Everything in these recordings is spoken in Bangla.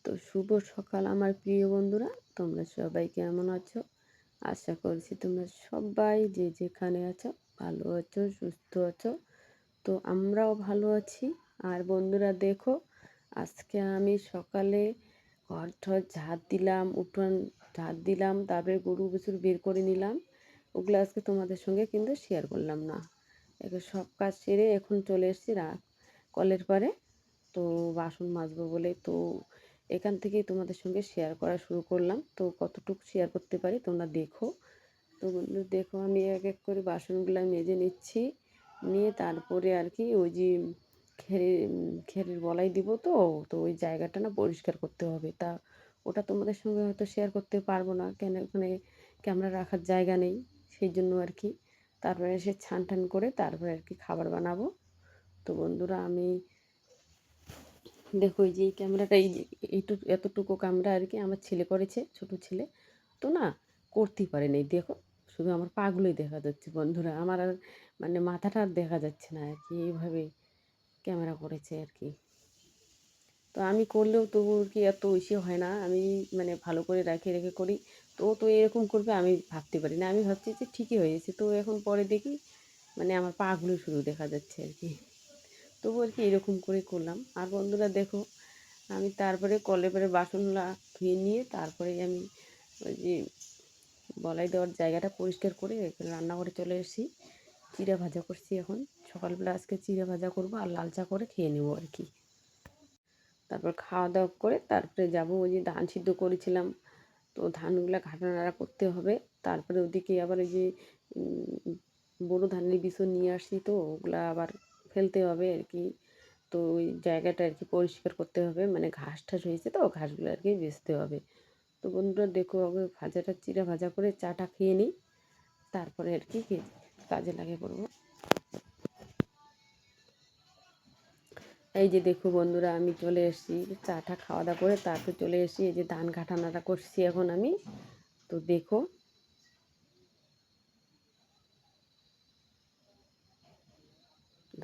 তো শুভ সকাল আমার প্রিয় বন্ধুরা, তোমরা সবাই কেমন আছো? আশা করছি তোমরা সবাই যে যেখানে আছো ভালো আছো, সুস্থ আছো। তো আমরাও ভালো আছি। আর বন্ধুরা দেখো, আজকে আমি সকালে ঘর ঠর ঝাড় দিলাম, উঠোন ঝাড় দিলাম, তারপরে গরু বাছুর বের করে নিলাম। ওগুলো আজকে তোমাদের সঙ্গে কিন্তু শেয়ার করলাম না। এখন সব কাজ সেরে এখন চলে এসেছি কলের পাড়ে। তো বাসন মাজবো বলে তো এখান থেকেই তোমাদের সঙ্গে শেয়ার করা শুরু করলাম। তো কতটুকু শেয়ার করতে পারি তোমরা দেখো। তো বন্ধু দেখো, আমি এক এক করে বাসনগুলো মেজে নিচ্ছি, নিয়ে তারপরে আর কি ওই যে খেরের বলাই দিব। তো তো ওই জায়গাটা না পরিষ্কার করতে হবে। তা ওটা তোমাদের সঙ্গে হয়তো শেয়ার করতে পারবো না, কেন ওখানে ক্যামেরা রাখার জায়গা নেই, সেই জন্য আর কি। তারপরে এসে ছান টান করে তারপরে আর কি খাবার বানাবো। তো বন্ধুরা আমি দেখো এই যে এই ক্যামেরাটা, এই যে এইটুকু এতটুকু ক্যামেরা আর কি আমার ছেলে করেছে, ছোট ছেলে। তো না করতেই পারে নাই, দেখো শুধু আমার পাগুলোই দেখা যাচ্ছে বন্ধুরা, আমার আর মানে মাথাটা আর দেখা যাচ্ছে না আর কি। এইভাবে ক্যামেরা করেছে আর কি। তো আমি করলেও তবু আর কি এত ইসে হয় না, আমি মানে ভালো করে রেখে রেখে করি। তো তো এরকম করবে আমি ভাবতে পারি না, আমি ভাবছি যে ঠিকই হয়েছে। তো এখন পরে দেখি মানে আমার পাগুলো শুধু দেখা যাচ্ছে আর কি। তবু আর কি এরকম করে করলাম। আর বন্ধুরা দেখো, আমি তারপরে কলের পরে বাসনগুলো ধুয়ে নিয়ে তারপরে আমি ওই যে বলাই দেওয়ার জায়গাটা পরিষ্কার করে এখানে রান্নাঘরে চলে এসেছি। চিড়া ভাজা করছি এখন। সকালবেলা আজকে চিড়া ভাজা করবো আর লাল চা করে খেয়ে নেবো আর কি। তারপর খাওয়া দাওয়া করে তারপরে যাব ওই যে ধান সিদ্ধ করেছিলাম, তো ধানগুলো ঘাটা নাড়া করতে হবে। তারপরে ওদিকে আবার ওই যে বড়ো ধানের বিচন নিয়ে আসছি, তো ওগুলা আবার ফেলতে হবে আর কি। তো ওই জায়গাটা আর কি পরিষ্কার করতে হবে, মানে ঘাস ঠাস হয়েছে, তো ঘাসগুলো আর কি বেচতে হবে। তো বন্ধুরা দেখো, আগে ভাজাটা চিড়া ভাজা করে চাটা খেয়ে নিই, তারপরে আর কি কাজে লাগে পড়বো। এই যে দেখো বন্ধুরা, আমি চলে এসেছি চাটা খাওয়া দাওয়া করে, তারপরে চলে এসেছি এই যে ধান ঘাটানাটা করছি এখন আমি। তো দেখো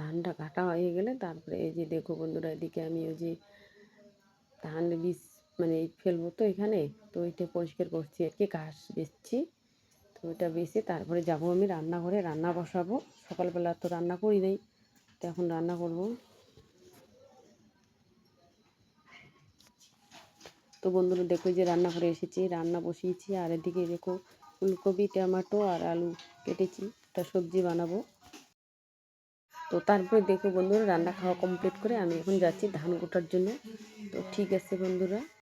ধানটা ঘাটা হয়ে গেলে তারপরে এই যে দেখো বন্ধুরা, এদিকে আমি ওই যে ধান বীজ মানে ফেলবো তো এখানে, তো ওইটা পরিষ্কার করছি আর কি, ঘাস বেচছি। তো ওইটা বেছে তারপরে যাব আমি রান্নাঘরে, রান্না বসাবো। সকালবেলা তো রান্না করি নাই, তো এখন রান্না করব। তো বন্ধুরা দেখো যে রান্না করে এসেছি, রান্না বসিয়েছি। আর এদিকে দেখো ফুলকপি, টমেটো আর আলু কেটেছি, একটা সবজি বানাবো। তো তারপরে দেখো বন্ধুরা, রান্না খাওয়া কমপ্লিট করে আমি এখন যাচ্ছি ধান কোটার জন্য। তো ঠিক আছে বন্ধুরা।